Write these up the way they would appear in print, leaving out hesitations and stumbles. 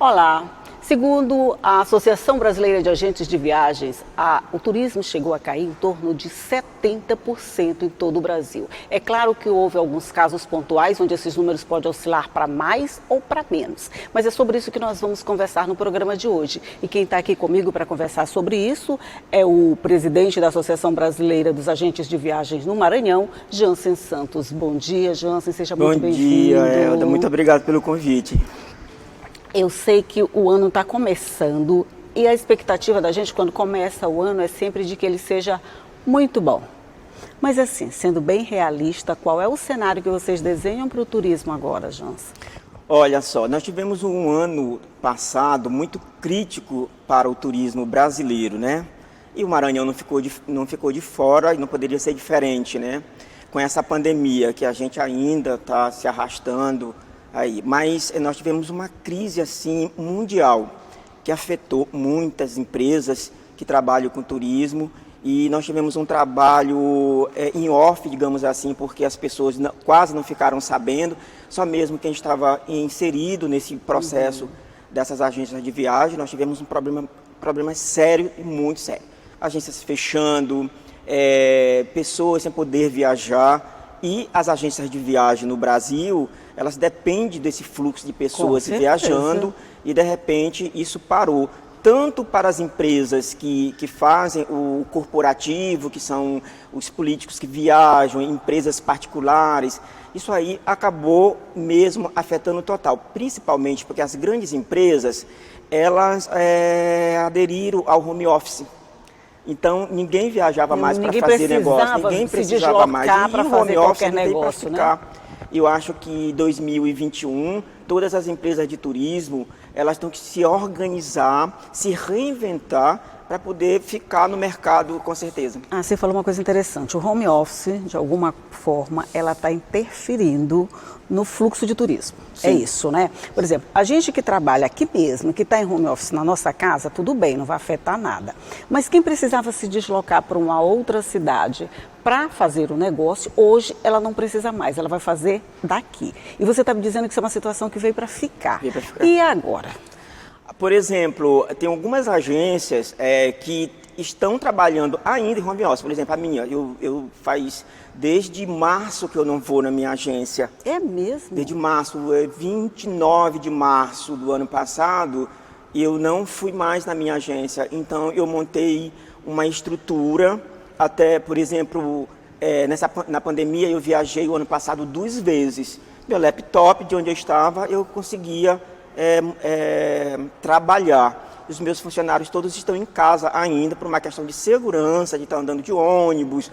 Olá. Segundo a Associação Brasileira de Agentes de Viagens, o turismo chegou a cair em torno de 70% em todo o Brasil. É claro que houve alguns casos pontuais onde esses números podem oscilar para mais ou para menos. Mas é sobre isso que nós vamos conversar no programa de hoje. E quem está aqui comigo para conversar sobre isso é o presidente da Associação Brasileira dos Agentes de Viagens no Maranhão, Jansen Santos. Bom dia, Jansen, seja muito bem-vindo. Bom dia, Elda. Muito obrigado pelo convite. Eu sei que o ano está começando e a expectativa da gente quando começa o ano é sempre de que ele seja muito bom. Mas assim, sendo bem realista, qual é o cenário que vocês desenham para o turismo agora, Jansen? Olha só, nós tivemos um ano passado muito crítico para o turismo brasileiro, né? E o Maranhão não ficou de fora e não poderia ser diferente, né? Com essa pandemia que a gente ainda está se arrastando aí, mas nós tivemos uma crise assim mundial que afetou muitas empresas que trabalham com turismo e nós tivemos um trabalho em off, digamos assim, porque as pessoas quase não ficaram sabendo, só mesmo quem estava inserido nesse processo dessas agências de viagem. Nós tivemos um problema sério e muito sério. Agências fechando, pessoas sem poder viajar e as agências de viagem no Brasil, elas dependem desse fluxo de pessoas viajando e, de repente, isso parou. Tanto para as empresas que fazem o corporativo, que são os políticos que viajam, empresas particulares, isso aí acabou mesmo afetando o total, principalmente porque as grandes empresas, elas aderiram ao home office. Então, ninguém viajava mais para fazer negócio, ninguém precisava mais ir para fazer qualquer negócio, né? Eu acho que em 2021, todas as empresas de turismo, elas têm que se organizar, se reinventar para poder ficar no mercado, com certeza. Você falou uma coisa interessante. O home office, de alguma forma, ela está interferindo no fluxo de turismo. Sim. É isso, né? Por exemplo, a gente que trabalha aqui mesmo, que está em home office na nossa casa, tudo bem, não vai afetar nada. Mas quem precisava se deslocar para uma outra cidade para fazer o negócio, hoje ela não precisa mais, ela vai fazer daqui. E você está me dizendo que isso é uma situação que veio para ficar. E agora? Por exemplo, tem algumas agências que estão trabalhando ainda em home office. Por exemplo, a minha, eu faz desde março que eu não vou na minha agência. É mesmo? Desde março, 29 de março do ano passado, eu não fui mais na minha agência. Então, eu montei uma estrutura, até, por exemplo, na pandemia eu viajei o ano passado 2 vezes. Meu laptop, de onde eu estava, eu conseguia trabalhar. Os meus funcionários todos estão em casa ainda por uma questão de segurança, de estar andando de ônibus,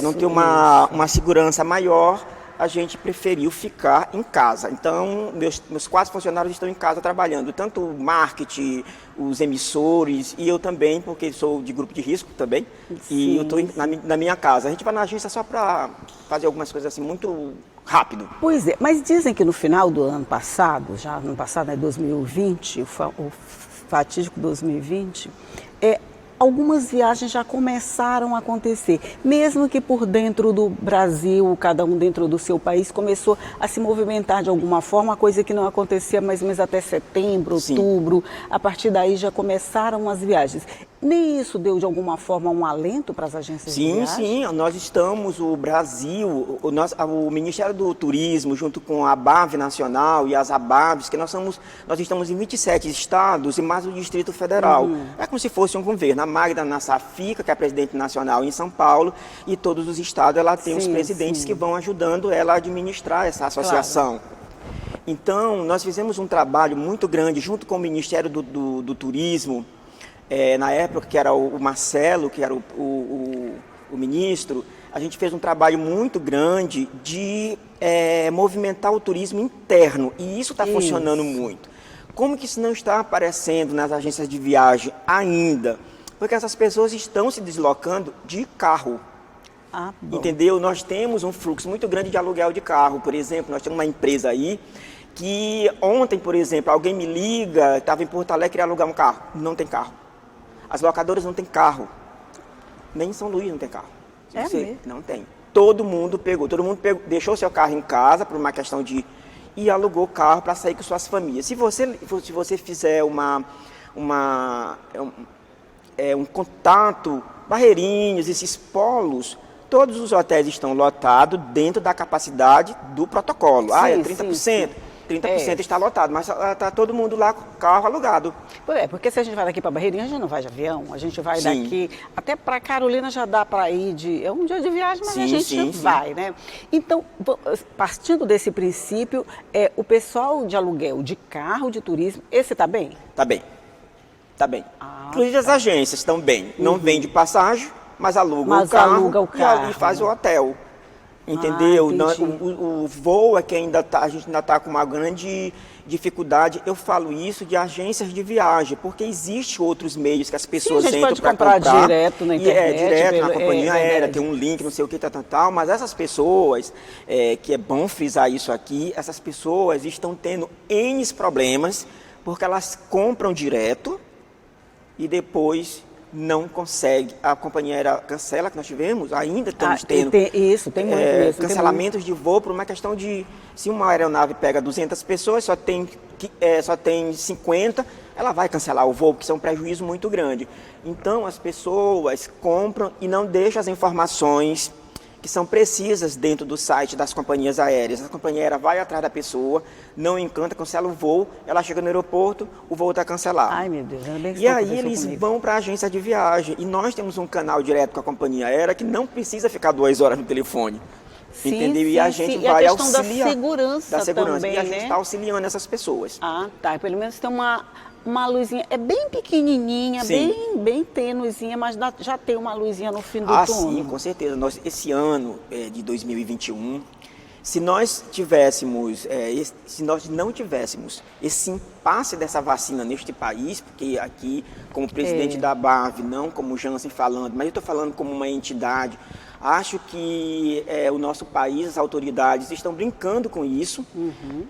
não ter uma segurança maior, a gente preferiu ficar em casa. Então, meus 4 funcionários estão em casa trabalhando, tanto o marketing, os emissores e eu também, porque sou de grupo de risco também, e eu estou na minha casa. A gente vai na agência só para fazer algumas coisas assim muito rápido. Pois é, mas dizem que no final do ano passado, já no passado, né, 2020, o fatídico 2020, algumas viagens já começaram a acontecer, mesmo que por dentro do Brasil, cada um dentro do seu país, começou a se movimentar de alguma forma, coisa que não acontecia mais ou menos até setembro, outubro. A partir daí já começaram as viagens. Nem isso deu de alguma forma um alento para as agências de viagem? Sim, nós estamos, o Brasil, o Ministério do Turismo, junto com a ABAV Nacional e as ABAVs, que nós estamos em 27 estados e mais o Distrito Federal. É como se fosse um governo. A Magda Nassar-Fica, que é a presidente nacional em São Paulo, e todos os estados, ela tem os presidentes que vão ajudando ela a administrar essa associação. Claro. Então, nós fizemos um trabalho muito grande junto com o Ministério do Turismo, na época que era o Marcelo, que era o ministro. A gente fez um trabalho muito grande de movimentar o turismo interno, e isso está funcionando muito. Como que isso não está aparecendo nas agências de viagem ainda? Porque essas pessoas estão se deslocando de carro. Entendeu? Nós temos um fluxo muito grande de aluguel de carro. Por exemplo, nós temos uma empresa aí que ontem, por exemplo, alguém me liga, estava em Porto Alegre, queria alugar um carro. Não tem carro. As locadoras não têm carro. Nem em São Luís não tem carro. Mesmo? Não tem. Todo mundo pegou, deixou seu carro em casa por uma questão de e alugou carro para sair com suas famílias. Se você fizer um contato, Barreirinhas, esses polos, todos os hotéis estão lotados dentro da capacidade do protocolo. Sim, É 30%. sim. 30% está lotado, mas está todo mundo lá com o carro alugado. Porque se a gente vai daqui para Barreirinha, a gente não vai de avião, a gente vai Sim. daqui, até para Carolina já dá para ir, é um dia de viagem, mas Sim, a gente sim, vai, né? Então, partindo desse princípio, o pessoal de aluguel de carro, de turismo, esse está bem? Está bem. Está bem. Ah, Inclusive as agências estão bem. Não vende passagem, mas aluga aluga o e carro. faz o hotel. Entendeu? entendi. O voo é que a gente ainda está com uma grande dificuldade. Eu falo isso de agências de viagem, porque existem outros meios que as pessoas a gente entram pode para comprar comprar. direto na E internet, direto na pelo- companhia aérea, verdade. tem um link, não sei o que, tal. Mas essas pessoas, que é bom frisar isso aqui, essas pessoas estão tendo N problemas, porque elas compram direto e depois não consegue. A companhia aérea cancela, que nós tivemos, ainda estamos tendo Tem muito mesmo. cancelamentos de voo por uma questão de, se uma aeronave pega 200 pessoas, só tem 50, ela vai cancelar o voo, porque isso é um prejuízo muito grande. Então as pessoas compram e não deixam as informações que são precisas dentro do site das companhias aéreas. A companhia aérea vai atrás da pessoa, não encanta, cancela o voo, ela chega no aeroporto, o voo está cancelado. Ai, meu Deus, ainda bem que E isso não aí aconteceu eles comigo. vão para a agência de viagem. E nós temos um canal direto com a companhia aérea que não precisa ficar 2 horas no telefone. Sim, Entendeu? sim, E a sim. gente E a vai questão da auxiliar. segurança também, E a gente né? está auxiliando essas pessoas. Ah, tá. Pelo menos tem uma luzinha. É bem pequenininha, Sim. bem tênuezinha, mas já tem uma luzinha no fim do Ah, túnel. sim, com certeza. Esse ano de 2021, se nós tivéssemos, se nós não tivéssemos esse impasse dessa vacina neste país, porque aqui, como presidente da BARV, não como Jansen falando, mas eu estou falando como uma entidade, acho que o nosso país, as autoridades estão brincando com isso,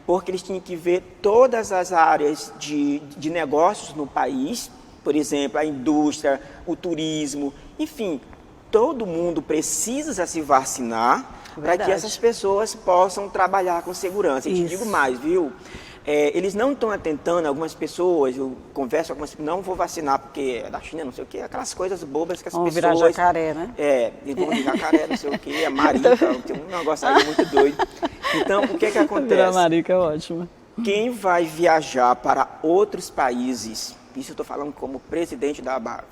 porque eles tinham que ver todas as áreas de negócios no país, por exemplo, a indústria, o turismo, enfim, todo mundo precisa se vacinar para que Verdade. essas pessoas possam trabalhar com segurança. E te Isso. digo mais, viu? Eles não estão atentando, algumas pessoas, eu converso com algumas pessoas, não vou vacinar porque é da China, não sei o quê, aquelas coisas bobas que as Vão pessoas... virar jacaré, né? Eles vão virar jacaré, não sei o quê, a marica, tem um negócio aí muito doido. Então, o que Virar acontece? marica é ótimo. Quem vai viajar para outros países, isso eu estou falando como presidente da ABAV,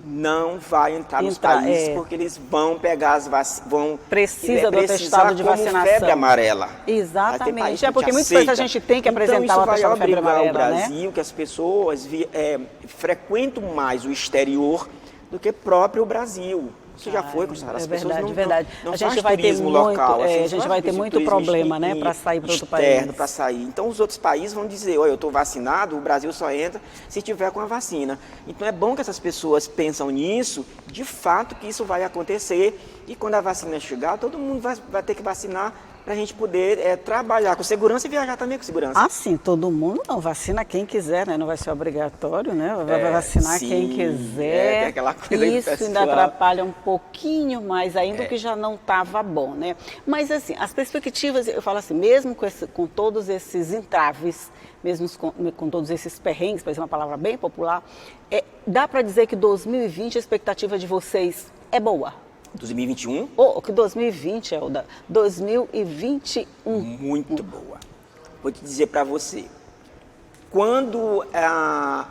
não vai entrar nos países porque eles vão pegar as vacinas, Precisa do atestado de vacinação. febre amarela. Exatamente. Porque muitas vezes a gente tem que apresentar então, o isso vai atestado de febre obrigar amarela, o né? Brasil que as pessoas frequentam mais o exterior do que próprio Brasil. Isso já foi constatado. As pessoas Verdade. não a gente faz vai ter turismo muito, local. a Assim, gente faz vai ter muito turismo problema, né, para sair para outro país. externo, para sair. Então, os outros países vão dizer, olha, eu estou vacinado, o Brasil só entra se tiver com a vacina. Então, é bom que essas pessoas pensam nisso, de fato que isso vai acontecer, e quando a vacina chegar, todo mundo vai ter que vacinar para a gente poder trabalhar com segurança e viajar também com segurança. Ah, sim, todo mundo não vacina quem quiser, né? Não vai ser obrigatório, né? Vai vacinar sim, quem quiser. tem aquela coisa do Isso ainda pessoal. atrapalha um pouquinho mais ainda, o que já não estava bom, né? Mas assim, as perspectivas, eu falo assim, mesmo com todos esses entraves, mesmo com todos esses perrengues, para dizer uma palavra bem popular, dá para dizer que 2020 a expectativa de vocês é boa? 2021? Ou que 2020, Elda, 2021. Muito boa. Vou te dizer para você, quando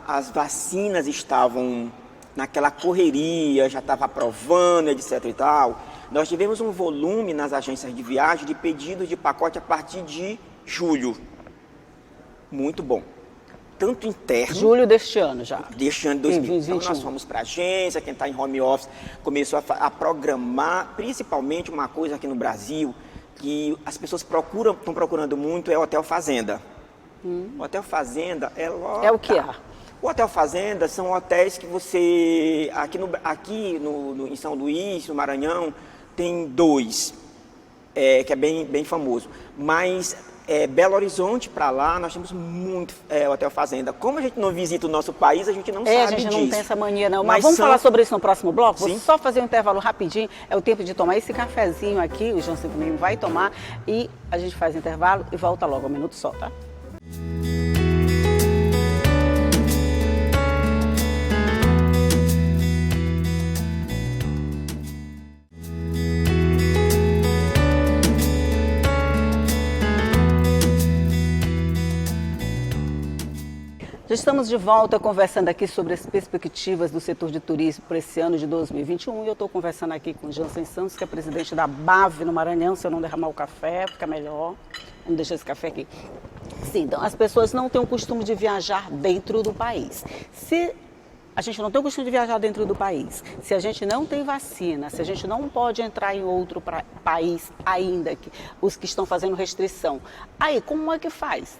as vacinas estavam naquela correria, já estava aprovando, etc e tal, nós tivemos um volume nas agências de viagem de pedido de pacote a partir de julho. Muito bom. Tanto interno... Julho deste ano já. Deste ano de 2021. 2021. Então, nós fomos para a agência, quem está em home office começou a programar, principalmente uma coisa aqui no Brasil, que as pessoas estão procurando muito, é o Hotel Fazenda. O Hotel Fazenda é lotado. É o que há? O Hotel Fazenda são hotéis que você... Aqui em São Luís, no Maranhão, tem 2, que é bem famoso. Mas Belo Horizonte para lá, nós temos muito hotel fazenda. Como a gente não visita o nosso país, a gente não sabe disso. A gente não tem essa mania não. Mas vamos falar sobre isso no próximo bloco? Sim. Vou só fazer um intervalo rapidinho. É o tempo de tomar esse cafezinho aqui, o João Silvio vai tomar e a gente faz intervalo e volta logo, um minuto só, tá? Já estamos de volta conversando aqui sobre as perspectivas do setor de turismo para esse ano de 2021 e eu estou conversando aqui com o Jansen Santos, que é presidente da BAV no Maranhão. Se eu não derramar o café, fica melhor. Vamos deixar esse café aqui. Sim, então as pessoas não têm o costume de viajar dentro do país. Se a gente não tem o costume de viajar dentro do país, se a gente não tem vacina, se a gente não pode entrar em outro país ainda, os que estão fazendo restrição, aí como é que faz?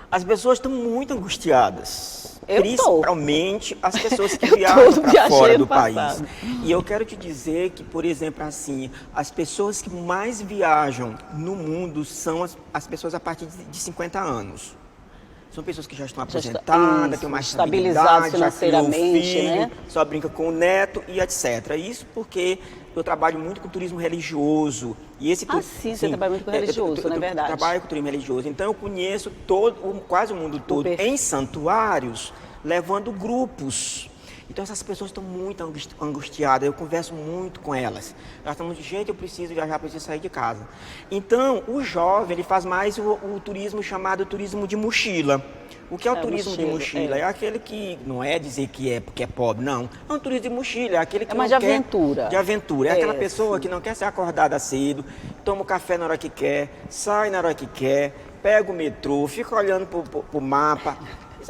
As pessoas estão muito angustiadas, principalmente as pessoas que viajam para fora do país. E eu quero te dizer que, por exemplo, assim, as pessoas que mais viajam no mundo são as pessoas a partir de 50 anos. São pessoas que já estão aposentadas, têm uma estabilidade, financeiramente, já criou um filho, né? Só brinca com o neto e etc. Isso porque eu trabalho muito com turismo religioso. E esse sim, você trabalha muito com religioso, não é verdade? Eu trabalho com turismo religioso. Então eu conheço quase o mundo todo em santuários, levando grupos. Então essas pessoas estão muito angustiadas, eu converso muito com elas. Elas estão de gente, eu preciso viajar, preciso sair de casa. Então o jovem, ele faz mais o turismo chamado turismo de mochila. O que é o turismo de mochila? É aquele que não é dizer que é porque é pobre, não. É um turismo de mochila, é aquele que não quer... aventura. De aventura. É aquela pessoa que não quer ser acordada cedo, toma o café na hora que quer, sai na hora que quer, pega o metrô, fica olhando pro mapa.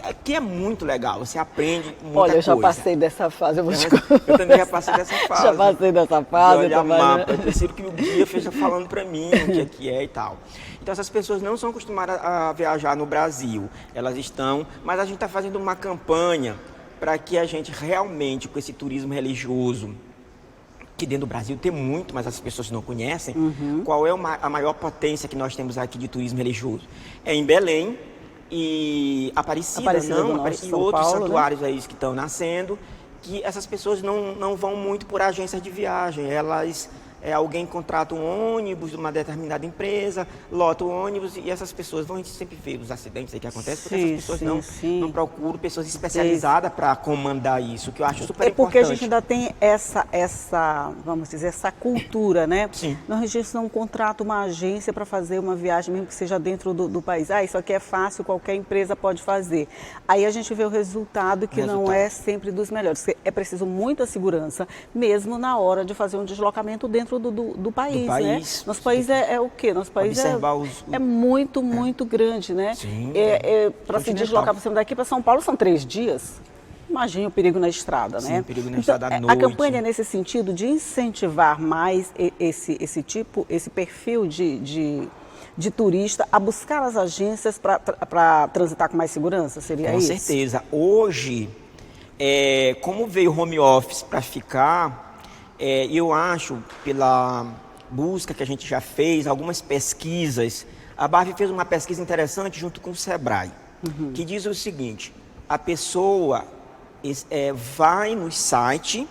Aqui é muito legal, você aprende muita coisa. Olha, eu já passei dessa fase, eu também já passei dessa fase. Já passei dessa fase. Olhar mapa, eu preciso que o guia esteja falando para mim o que é e tal. Então essas pessoas não são acostumadas a viajar no Brasil, elas estão, mas a gente está fazendo uma campanha para que a gente realmente, com esse turismo religioso, que dentro do Brasil tem muito, mas as pessoas não conhecem, qual é a maior potência que nós temos aqui de turismo religioso? É em Belém, e Aparecida e outros santuários aí que estão nascendo, que essas pessoas não vão muito por agências de viagem, elas alguém contrata um ônibus de uma determinada empresa, lota o ônibus e essas pessoas vão sempre ver os acidentes aí que acontecem, porque essas pessoas não procuram pessoas especializadas para comandar isso, que eu acho super importante. Porque a gente ainda tem essa, vamos dizer, essa cultura, né? Sim. No registro não contrata uma agência para fazer uma viagem, mesmo que seja dentro do país. Isso aqui é fácil, qualquer empresa pode fazer. Aí a gente vê o resultado que não é sempre dos melhores. É preciso muita segurança, mesmo na hora de fazer um deslocamento dentro do país, né? Nosso país é o quê? Nosso país é muito grande, né? Sim. Para se deslocar daqui para São Paulo são 3 dias. Imagina o perigo na estrada, né? Sim, o perigo na estrada à noite. A campanha é nesse sentido de incentivar mais esse perfil de turista a buscar as agências para transitar com mais segurança, seria isso? Com certeza. Hoje, como veio o home office para ficar, eu acho, pela busca que a gente já fez, algumas pesquisas, a BAV fez uma pesquisa interessante junto com o Sebrae, que diz o seguinte: a pessoa vai no site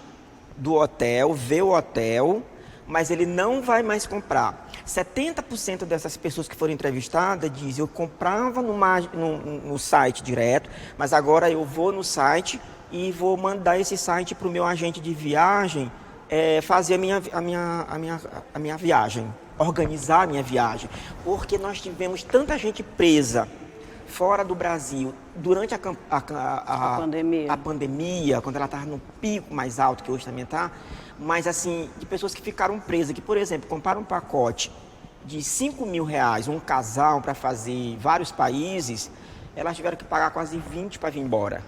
do hotel, vê o hotel, mas ele não vai mais comprar. 70% dessas pessoas que foram entrevistadas dizem: eu comprava no site direto, mas agora eu vou no site e vou mandar esse site para o meu agente de viagem fazer a minha viagem, organizar a minha viagem. Porque nós tivemos tanta gente presa fora do Brasil durante a pandemia, quando ela estava no pico mais alto, que hoje também está, mas assim, de pessoas que ficaram presas, que, por exemplo, compraram um pacote de R$5.000, um casal para fazer vários países, elas tiveram que pagar quase 20 para vir embora.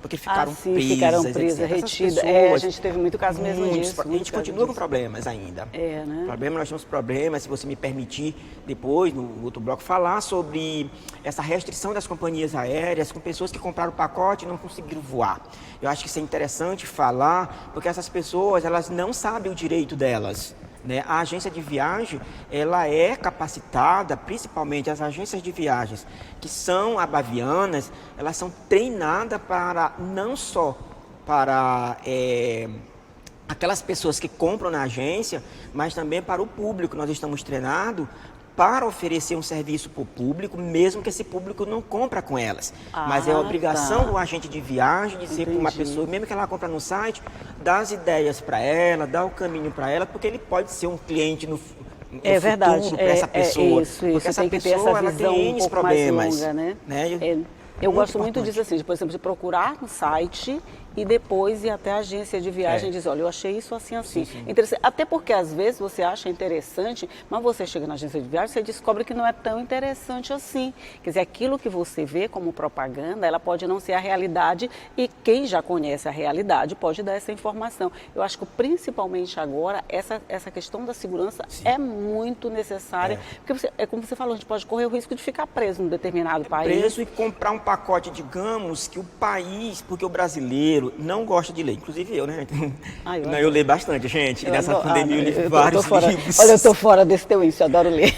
Porque ficaram presas, retidas. A gente teve muito caso mesmo disso. A gente continua com problemas ainda. Né? Nós temos problemas, se você me permitir, depois, no outro bloco, falar sobre essa restrição das companhias aéreas com pessoas que compraram o pacote e não conseguiram voar. Eu acho que isso é interessante falar, porque essas pessoas, elas não sabem o direito delas. né? A agência de viagem, ela é capacitada, principalmente as agências de viagens que são abavianas, elas são treinadas para não só para aquelas pessoas que compram na agência, mas também para o público. Nós estamos treinados para oferecer um serviço para o público, mesmo que esse público não compra com elas. Mas é a obrigação do agente de viagem de ser para uma pessoa, mesmo que ela compra no site, dar as ideias para ela, dar o caminho para ela, porque ele pode ser um cliente no futuro para essa pessoa. Porque essa pessoa ela tem N problemas. Longa, né? Eu gosto muito disso assim, por exemplo, de procurar no site e depois ir até a agência de viagem e dizer, olha, eu achei isso assim, assim. Sim. Interessante. Até porque às vezes você acha interessante, mas você chega na agência de viagem e você descobre que não é tão interessante assim. Quer dizer, aquilo que você vê como propaganda, ela pode não ser a realidade e quem já conhece a realidade pode dar essa informação. Eu acho que principalmente agora, essa questão da segurança é muito necessária, porque é como você falou, a gente pode correr o risco de ficar preso num determinado país. Preso e comprar um pacote, digamos, que o país, porque o brasileiro não gosta de ler, inclusive eu, né? Eu leio bastante, gente. Nessa pandemia eu li vários livros. Olha, eu tô fora desse teu índice, eu adoro ler.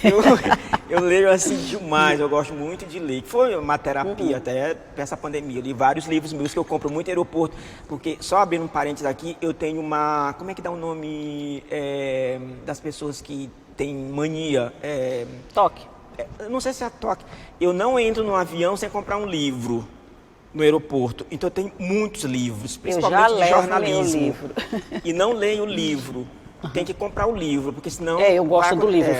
Eu leio assim demais, eu gosto muito de ler. Foi uma terapia até para essa pandemia. Eu li vários livros meus que eu compro muito em aeroporto, porque, só abrindo um parênteses aqui, eu tenho uma... Como é que dá o nome das pessoas que têm mania? Toque. Eu não sei se é toque. Eu não entro no avião sem comprar um livro no aeroporto. Então eu tenho muitos livros, principalmente de jornalismo. E não leio o livro. Tem que comprar o livro, porque senão... eu gosto do livro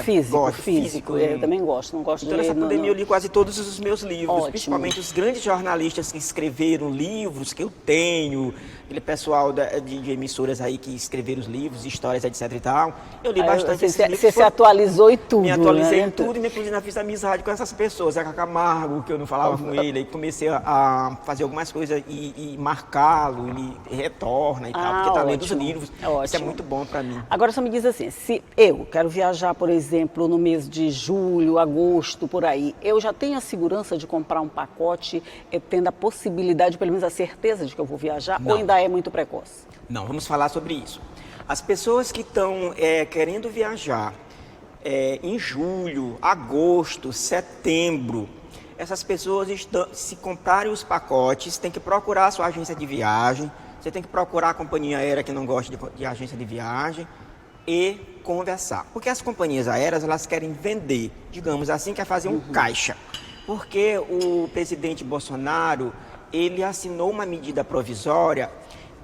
físico. Eu também gosto, não gosto de ler. Nessa pandemia eu li quase todos os meus livros, principalmente os grandes jornalistas que escreveram livros que eu tenho, aquele pessoal de emissoras aí que escreveram os livros, histórias, etc e tal. Eu li bastante esses livros. Você se atualizou em tudo, me atualizei em tudo e inclusive fiz amizade com essas pessoas. Zeca Camargo, que eu não falava com ele, aí comecei a fazer algumas coisas e marcá-lo, ele retorna e tal, porque tá lendo os livros. Isso é muito bom para mim. Agora só me diz assim, se eu quero viajar, por exemplo, no mês de julho, agosto, por aí, eu já tenho a segurança de comprar um pacote, tendo a possibilidade, pelo menos a certeza de que eu vou viajar, ou ainda é muito precoce? Não, vamos falar sobre isso. As pessoas que estão querendo viajar em julho, agosto, setembro, essas pessoas, se comprarem os pacotes, tem que procurar a sua agência de viagem, você tem que procurar a companhia aérea que não gosta de agência de viagem e conversar. Porque as companhias aéreas, elas querem vender, digamos assim, quer fazer um caixa. Porque o presidente Bolsonaro, ele assinou uma medida provisória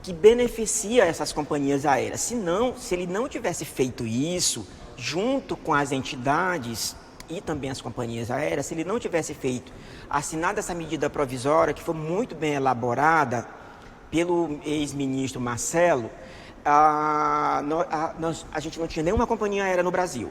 que beneficia essas companhias aéreas. Se ele não tivesse feito isso, junto com as entidades e também as companhias aéreas, se ele não tivesse assinado essa medida provisória, que foi muito bem elaborada pelo ex-ministro Marcelo, a gente não tinha nenhuma companhia aérea no Brasil.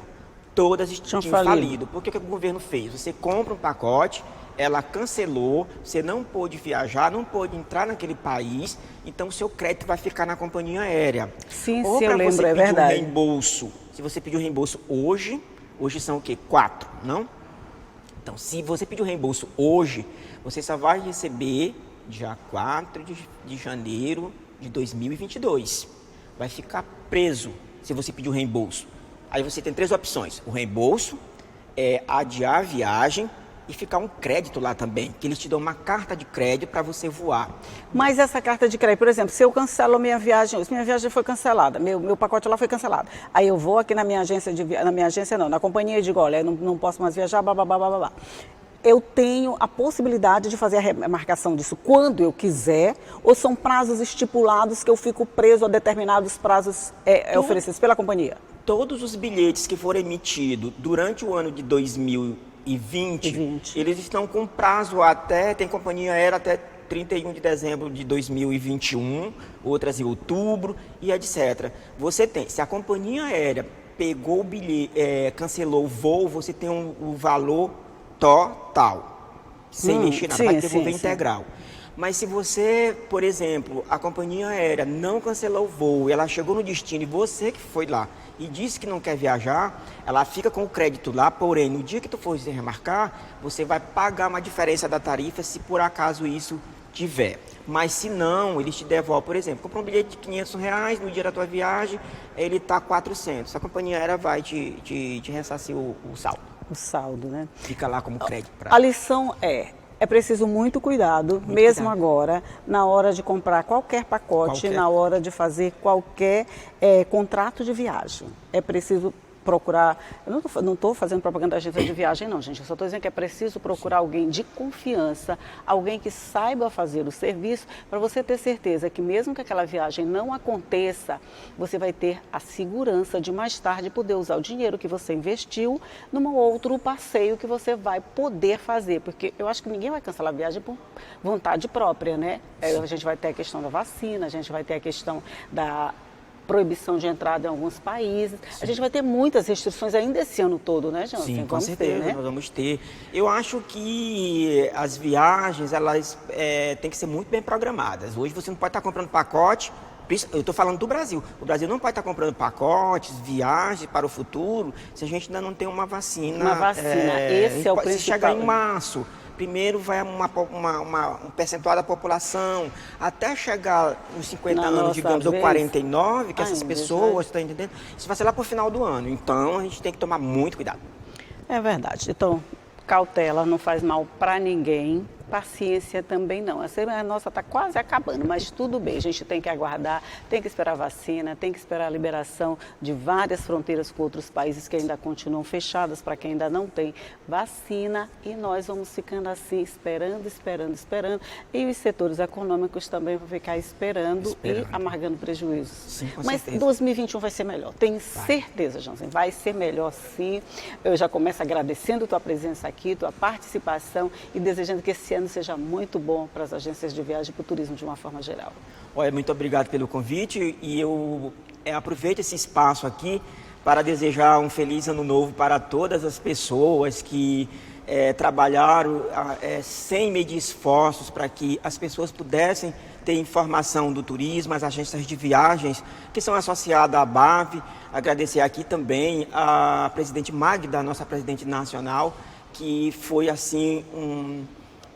Todas tinham falido. Por que o governo fez? Você compra um pacote, ela cancelou, você não pôde viajar, não pôde entrar naquele país, então o seu crédito vai ficar na companhia aérea. Sim, eu lembro, é verdade. Se você pedir o reembolso hoje são o quê? 4, não? Então, se você pedir o reembolso hoje, você só vai receber dia 4 de janeiro de 2022. Vai ficar preso se você pedir o reembolso. Aí você tem 3 opções. O reembolso, adiar a viagem e ficar um crédito lá também, que eles te dão uma carta de crédito para você voar. Mas essa carta de crédito, por exemplo, se eu cancelo a minha viagem, se minha viagem foi cancelada, meu pacote lá foi cancelado, aí eu vou aqui na minha agência, na companhia e digo, olha, eu não posso mais viajar, blá, blá, blá, blá, blá. Eu tenho a possibilidade de fazer a remarcação disso quando eu quiser, ou são prazos estipulados que eu fico preso a determinados prazos oferecidos pela companhia? Todos os bilhetes que foram emitidos durante o ano de 2020, eles estão com prazo tem companhia aérea até 31 de dezembro de 2021, outras em outubro e etc. Se a companhia aérea pegou o bilhete, cancelou o voo, você tem o valor total, sem mexer nada, vai devolver integral. Mas se você, por exemplo, a companhia aérea não cancelou o voo, ela chegou no destino e você que foi lá e disse que não quer viajar, ela fica com o crédito lá, porém, no dia que tu for se remarcar, você vai pagar uma diferença da tarifa se por acaso isso tiver. Mas se não, eles te devolvem, por exemplo, compra um bilhete de R$ 500, no dia da tua viagem, ele está 400. A companhia aérea vai te ressarcir o saldo. O saldo, né? Fica lá como crédito. A lição é preciso muito cuidado, mesmo agora, na hora de comprar qualquer pacote, na hora de fazer qualquer contrato de viagem. É preciso procurar, eu não estou fazendo propaganda da agência de viagem não, gente, eu só estou dizendo que é preciso procurar alguém de confiança, alguém que saiba fazer o serviço, para você ter certeza que mesmo que aquela viagem não aconteça, você vai ter a segurança de mais tarde poder usar o dinheiro que você investiu num outro passeio que você vai poder fazer, porque eu acho que ninguém vai cancelar a viagem por vontade própria, né? A gente vai ter a questão da vacina, a gente vai ter a questão da proibição de entrada em alguns países. Sim. A gente vai ter muitas restrições ainda esse ano todo, né, Jansen? Sim, com certeza, né? Nós vamos ter. Eu acho que as viagens, elas têm que ser muito bem programadas. Hoje você não pode estar comprando pacote, eu estou falando do Brasil. O Brasil não pode estar comprando pacotes, viagens para o futuro, se a gente ainda não tem uma vacina. Uma vacina, esse é o principal. Se chegar em março, primeiro vai um percentual da população, até chegar nos 50 anos, digamos, ou 49, que essas pessoas, estão entendendo? Isso vai ser lá para o final do ano. Então, a gente tem que tomar muito cuidado. É verdade. Então, cautela não faz mal para ninguém. Paciência também não. A semana nossa está quase acabando, mas tudo bem. A gente tem que aguardar, tem que esperar a vacina, tem que esperar a liberação de várias fronteiras com outros países que ainda continuam fechadas para quem ainda não tem vacina. E nós vamos ficando assim, esperando. E os setores econômicos também vão ficar esperando e amargando prejuízos. Sim, com mas certeza. 2021 vai ser melhor. Tenho certeza, Jansen. Vai ser melhor sim. Eu já começo agradecendo tua presença aqui, tua participação e desejando que esse ano seja muito bom para as agências de viagem e para o turismo de uma forma geral. Olha, muito obrigado pelo convite e eu aproveito esse espaço aqui para desejar um feliz ano novo para todas as pessoas que trabalharam sem medir esforços para que as pessoas pudessem ter informação do turismo, as agências de viagens que são associadas à ABAV. Agradecer aqui também a presidente Magda, nossa presidente nacional, que foi assim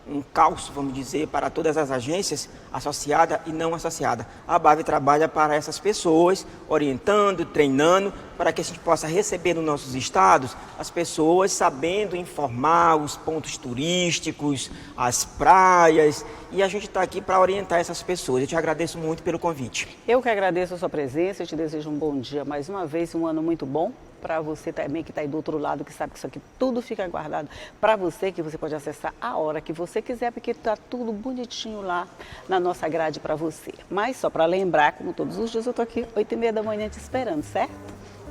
um calço, vamos dizer, para todas as agências associadas e não associadas. A ABAV trabalha para essas pessoas, orientando, treinando, para que a gente possa receber nos nossos estados as pessoas sabendo informar os pontos turísticos, as praias, e a gente está aqui para orientar essas pessoas. Eu te agradeço muito pelo convite. Eu que agradeço a sua presença, eu te desejo um bom dia mais uma vez, um ano muito bom. Para você também que está aí do outro lado, que sabe que isso aqui tudo fica guardado para você, que você pode acessar a hora que você quiser, porque está tudo bonitinho lá na nossa grade para você. Mas só para lembrar, como todos os dias eu estou aqui, 8h30 da manhã te esperando, certo?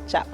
Tchau!